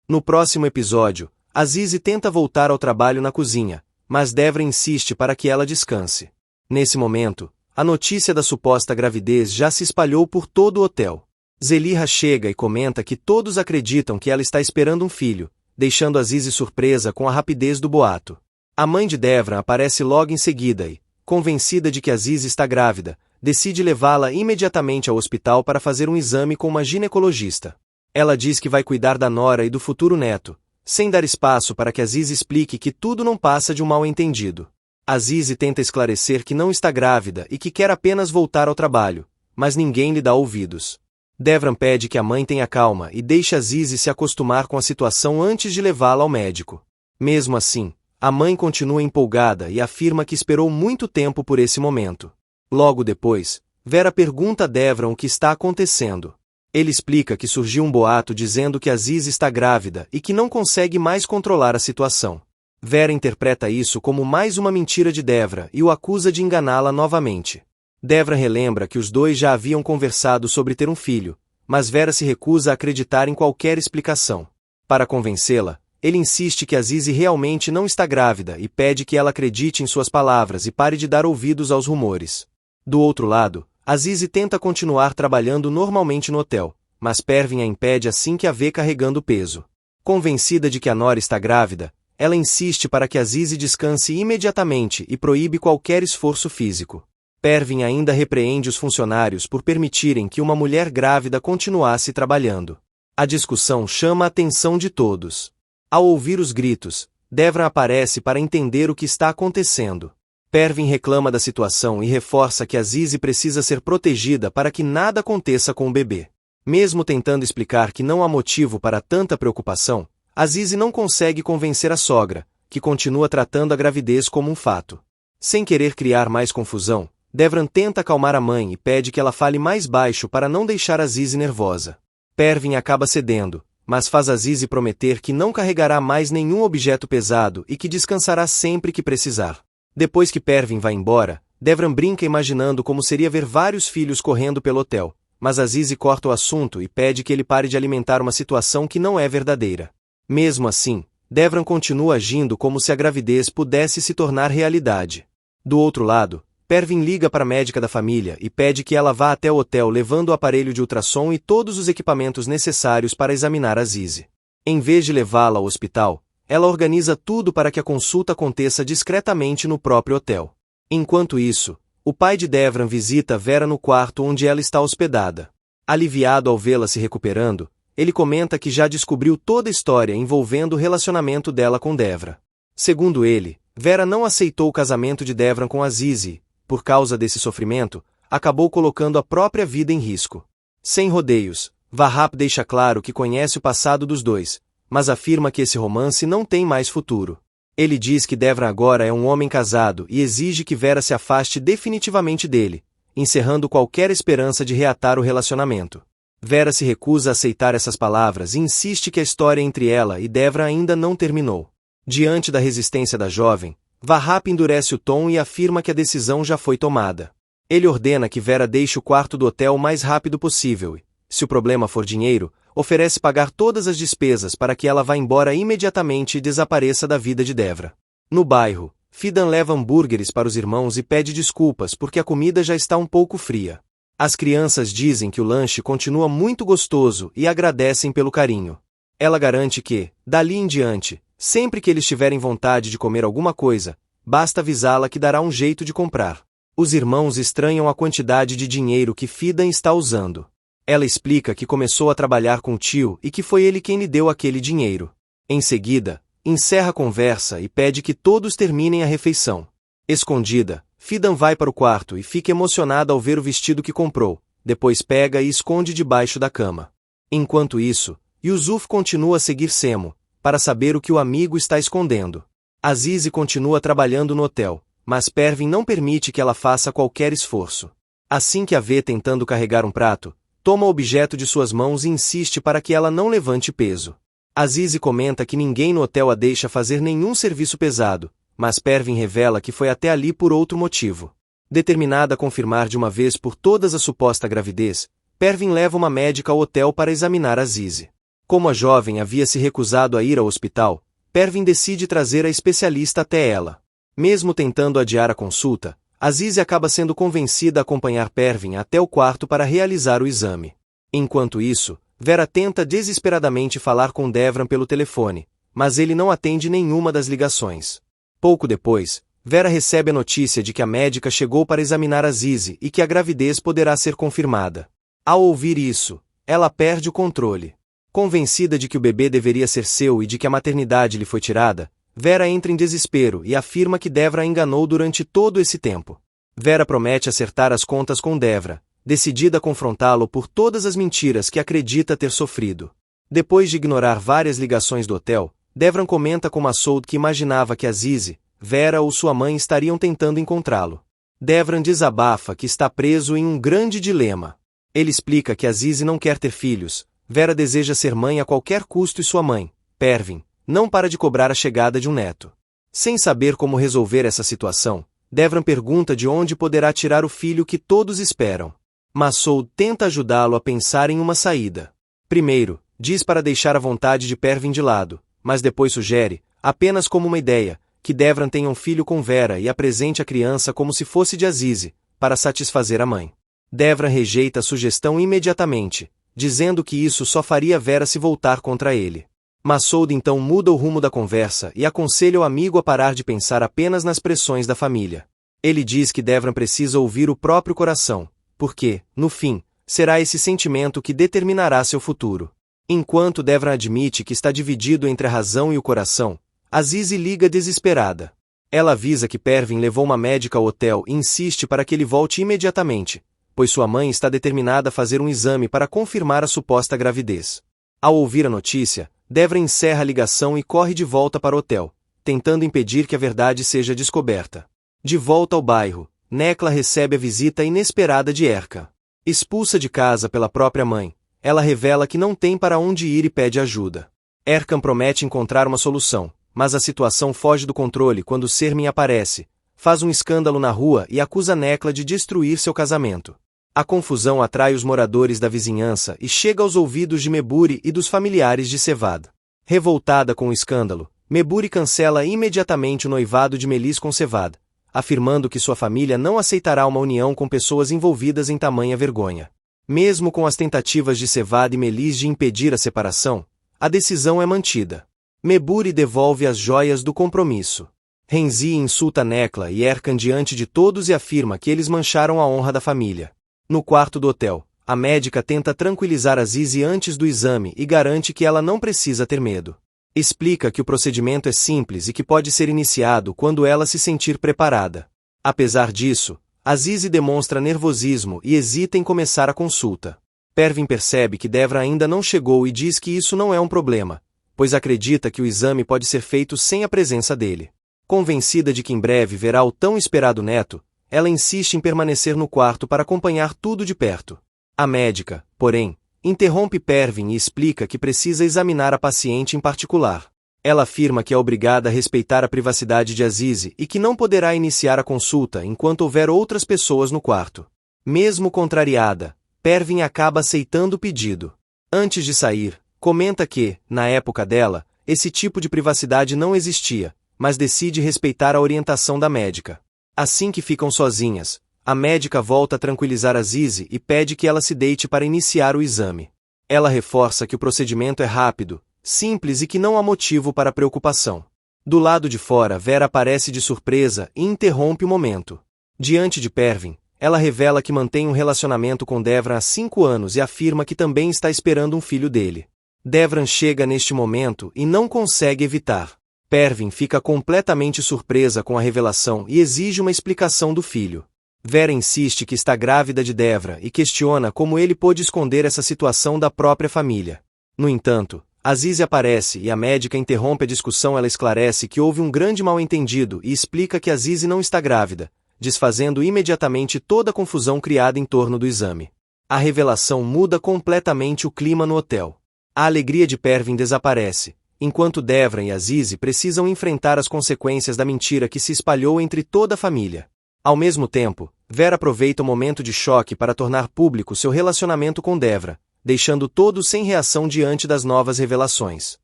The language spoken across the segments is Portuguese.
No próximo episódio, Azize tenta voltar ao trabalho na cozinha, mas Devra insiste para que ela descanse. Nesse momento, a notícia da suposta gravidez já se espalhou por todo o hotel. Zeliha chega e comenta que todos acreditam que ela está esperando um filho, deixando Azize surpresa com a rapidez do boato. A mãe de Devra aparece logo em seguida e, convencida de que Azize está grávida, decide levá-la imediatamente ao hospital para fazer um exame com uma ginecologista. Ela diz que vai cuidar da nora e do futuro neto, sem dar espaço para que Azize explique que tudo não passa de um mal-entendido. Azize tenta esclarecer que não está grávida e que quer apenas voltar ao trabalho, mas ninguém lhe dá ouvidos. Devran pede que a mãe tenha calma e deixe Azize se acostumar com a situação antes de levá-la ao médico. Mesmo assim, a mãe continua empolgada e afirma que esperou muito tempo por esse momento. Logo depois, Vera pergunta a Devran o que está acontecendo. Ele explica que surgiu um boato dizendo que Azize está grávida e que não consegue mais controlar a situação. Vera interpreta isso como mais uma mentira de Devra e o acusa de enganá-la novamente. Devra relembra que os dois já haviam conversado sobre ter um filho, mas Vera se recusa a acreditar em qualquer explicação. Para convencê-la, ele insiste que Azize realmente não está grávida e pede que ela acredite em suas palavras e pare de dar ouvidos aos rumores. Do outro lado, Azize tenta continuar trabalhando normalmente no hotel, mas Pervin a impede assim que a vê carregando peso. Convencida de que a nora está grávida, ela insiste para que Azize descanse imediatamente e proíbe qualquer esforço físico. Pervin ainda repreende os funcionários por permitirem que uma mulher grávida continuasse trabalhando. A discussão chama a atenção de todos. Ao ouvir os gritos, Devran aparece para entender o que está acontecendo. Pervin reclama da situação e reforça que Azize precisa ser protegida para que nada aconteça com o bebê. Mesmo tentando explicar que não há motivo para tanta preocupação, Azize não consegue convencer a sogra, que continua tratando a gravidez como um fato. Sem querer criar mais confusão, Devran tenta acalmar a mãe e pede que ela fale mais baixo para não deixar Azize nervosa. Pervin acaba cedendo, mas faz Azize prometer que não carregará mais nenhum objeto pesado e que descansará sempre que precisar. Depois que Pervin vai embora, Devran brinca imaginando como seria ver vários filhos correndo pelo hotel, mas Azize corta o assunto e pede que ele pare de alimentar uma situação que não é verdadeira. Mesmo assim, Devran continua agindo como se a gravidez pudesse se tornar realidade. Do outro lado, Pervin liga para a médica da família e pede que ela vá até o hotel levando o aparelho de ultrassom e todos os equipamentos necessários para examinar Azize. Em vez de levá-la ao hospital, ela organiza tudo para que a consulta aconteça discretamente no próprio hotel. Enquanto isso, o pai de Devran visita Vera no quarto onde ela está hospedada. Aliviado ao vê-la se recuperando, ele comenta que já descobriu toda a história envolvendo o relacionamento dela com Devra. Segundo ele, Vera não aceitou o casamento de Devran com Azize e, por causa desse sofrimento, acabou colocando a própria vida em risco. Sem rodeios, Vahap deixa claro que conhece o passado dos dois, mas afirma que esse romance não tem mais futuro. Ele diz que Devran agora é um homem casado e exige que Vera se afaste definitivamente dele, encerrando qualquer esperança de reatar o relacionamento. Vera se recusa a aceitar essas palavras e insiste que a história entre ela e Devran ainda não terminou. Diante da resistência da jovem, Vahap endurece o tom e afirma que a decisão já foi tomada. Ele ordena que Vera deixe o quarto do hotel o mais rápido possível e, se o problema for dinheiro, oferece pagar todas as despesas para que ela vá embora imediatamente e desapareça da vida de Devra. No bairro, Fidan leva hambúrgueres para os irmãos e pede desculpas porque a comida já está um pouco fria. As crianças dizem que o lanche continua muito gostoso e agradecem pelo carinho. Ela garante que, dali em diante, sempre que eles tiverem vontade de comer alguma coisa, basta avisá-la que dará um jeito de comprar. Os irmãos estranham a quantidade de dinheiro que Fidan está usando. Ela explica que começou a trabalhar com o tio e que foi ele quem lhe deu aquele dinheiro. Em seguida, encerra a conversa e pede que todos terminem a refeição. Escondida, Fidan vai para o quarto e fica emocionada ao ver o vestido que comprou, depois pega e esconde debaixo da cama. Enquanto isso, Yusuf continua a seguir Semo, para saber o que o amigo está escondendo. Azize continua trabalhando no hotel, mas Pervin não permite que ela faça qualquer esforço. Assim que a vê tentando carregar um prato, toma o objeto de suas mãos e insiste para que ela não levante peso. Azize comenta que ninguém no hotel a deixa fazer nenhum serviço pesado, mas Pervin revela que foi até ali por outro motivo. Determinada a confirmar de uma vez por todas a suposta gravidez, Pervin leva uma médica ao hotel para examinar Azize. Como a jovem havia se recusado a ir ao hospital, Pervin decide trazer a especialista até ela. Mesmo tentando adiar a consulta, Azize acaba sendo convencida a acompanhar Pervin até o quarto para realizar o exame. Enquanto isso, Vera tenta desesperadamente falar com Devran pelo telefone, mas ele não atende nenhuma das ligações. Pouco depois, Vera recebe a notícia de que a médica chegou para examinar Azize e que a gravidez poderá ser confirmada. Ao ouvir isso, ela perde o controle. Convencida de que o bebê deveria ser seu e de que a maternidade lhe foi tirada, Vera entra em desespero e afirma que Devra a enganou durante todo esse tempo. Vera promete acertar as contas com Devra, decidida a confrontá-lo por todas as mentiras que acredita ter sofrido. Depois de ignorar várias ligações do hotel, Devran comenta com Massoud que imaginava que Azize, Vera ou sua mãe estariam tentando encontrá-lo. Devran desabafa que está preso em um grande dilema. Ele explica que Azize não quer ter filhos, Vera deseja ser mãe a qualquer custo e sua mãe, Pervin, não para de cobrar a chegada de um neto. Sem saber como resolver essa situação, Devran pergunta de onde poderá tirar o filho que todos esperam. Massoud tenta ajudá-lo a pensar em uma saída. Primeiro, diz para deixar a vontade de Pervin de lado, mas depois sugere, apenas como uma ideia, que Devran tenha um filho com Vera e apresente a criança como se fosse de Azize, para satisfazer a mãe. Devran rejeita a sugestão imediatamente, dizendo que isso só faria Vera se voltar contra ele. Massoud então muda o rumo da conversa e aconselha o amigo a parar de pensar apenas nas pressões da família. Ele diz que Devran precisa ouvir o próprio coração, porque, no fim, será esse sentimento que determinará seu futuro. Enquanto Devran admite que está dividido entre a razão e o coração, Azize liga desesperada. Ela avisa que Pervin levou uma médica ao hotel e insiste para que ele volte imediatamente, pois sua mãe está determinada a fazer um exame para confirmar a suposta gravidez. Ao ouvir a notícia, Devran encerra a ligação e corre de volta para o hotel, tentando impedir que a verdade seja descoberta. De volta ao bairro, Nekla recebe a visita inesperada de Erkan. Expulsa de casa pela própria mãe, ela revela que não tem para onde ir e pede ajuda. Erkan promete encontrar uma solução, mas a situação foge do controle quando Sermin aparece, faz um escândalo na rua e acusa Nekla de destruir seu casamento. A confusão atrai os moradores da vizinhança e chega aos ouvidos de Meburi e dos familiares de Sevad. Revoltada com o escândalo, Meburi cancela imediatamente o noivado de Melis com Sevad, afirmando que sua família não aceitará uma união com pessoas envolvidas em tamanha vergonha. Mesmo com as tentativas de Sevad e Melis de impedir a separação, a decisão é mantida. Meburi devolve as joias do compromisso. Renzi insulta Nekla e Erkan diante de todos e afirma que eles mancharam a honra da família. No quarto do hotel, a médica tenta tranquilizar Azize antes do exame e garante que ela não precisa ter medo. Explica que o procedimento é simples e que pode ser iniciado quando ela se sentir preparada. Apesar disso, Azize demonstra nervosismo e hesita em começar a consulta. Pervin percebe que Devra ainda não chegou e diz que isso não é um problema, pois acredita que o exame pode ser feito sem a presença dele. Convencida de que em breve verá o tão esperado neto, ela insiste em permanecer no quarto para acompanhar tudo de perto. A médica, porém, interrompe Pervin e explica que precisa examinar a paciente em particular. Ela afirma que é obrigada a respeitar a privacidade de Azize e que não poderá iniciar a consulta enquanto houver outras pessoas no quarto. Mesmo contrariada, Pervin acaba aceitando o pedido. Antes de sair, comenta que, na época dela, esse tipo de privacidade não existia, mas decide respeitar a orientação da médica. Assim que ficam sozinhas, a médica volta a tranquilizar Azize e pede que ela se deite para iniciar o exame. Ela reforça que o procedimento é rápido, simples e que não há motivo para preocupação. Do lado de fora, Vera aparece de surpresa e interrompe o momento. Diante de Pervin, ela revela que mantém um relacionamento com Devran há 5 anos e afirma que também está esperando um filho dele. Devran chega neste momento e não consegue evitar. Pervin fica completamente surpresa com a revelação e exige uma explicação do filho. Vera insiste que está grávida de Devra e questiona como ele pôde esconder essa situação da própria família. No entanto, Azize aparece e a médica interrompe a discussão. Ela esclarece que houve um grande mal-entendido e explica que Azize não está grávida, desfazendo imediatamente toda a confusão criada em torno do exame. A revelação muda completamente o clima no hotel. A alegria de Pervin desaparece, enquanto Devran e Azize precisam enfrentar as consequências da mentira que se espalhou entre toda a família. Ao mesmo tempo, Vera aproveita o momento de choque para tornar público seu relacionamento com Devra, deixando todos sem reação diante das novas revelações.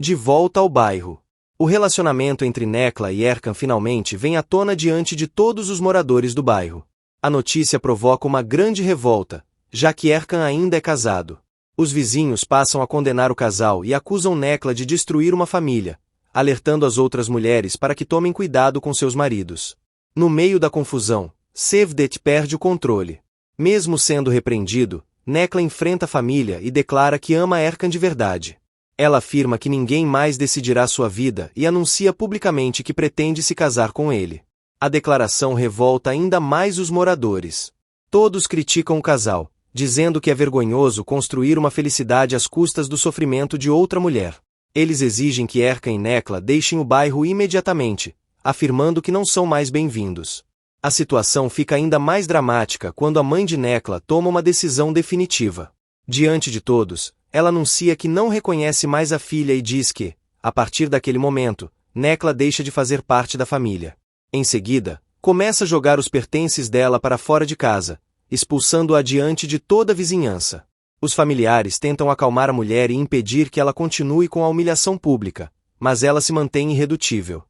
De volta ao bairro. O relacionamento entre Nekla e Erkan finalmente vem à tona diante de todos os moradores do bairro. A notícia provoca uma grande revolta, já que Erkan ainda é casado. Os vizinhos passam a condenar o casal e acusam Nekla de destruir uma família, alertando as outras mulheres para que tomem cuidado com seus maridos. No meio da confusão, Cevdet perde o controle. Mesmo sendo repreendido, Nekla enfrenta a família e declara que ama Erkan de verdade. Ela afirma que ninguém mais decidirá sua vida e anuncia publicamente que pretende se casar com ele. A declaração revolta ainda mais os moradores. Todos criticam o casal, dizendo que é vergonhoso construir uma felicidade às custas do sofrimento de outra mulher. Eles exigem que Erkan e Nekla deixem o bairro imediatamente, afirmando que não são mais bem-vindos. A situação fica ainda mais dramática quando a mãe de Nekla toma uma decisão definitiva. Diante de todos, ela anuncia que não reconhece mais a filha e diz que, a partir daquele momento, Nekla deixa de fazer parte da família. Em seguida, começa a jogar os pertences dela para fora de casa, expulsando-a diante de toda a vizinhança. Os familiares tentam acalmar a mulher e impedir que ela continue com a humilhação pública, mas ela se mantém irredutível.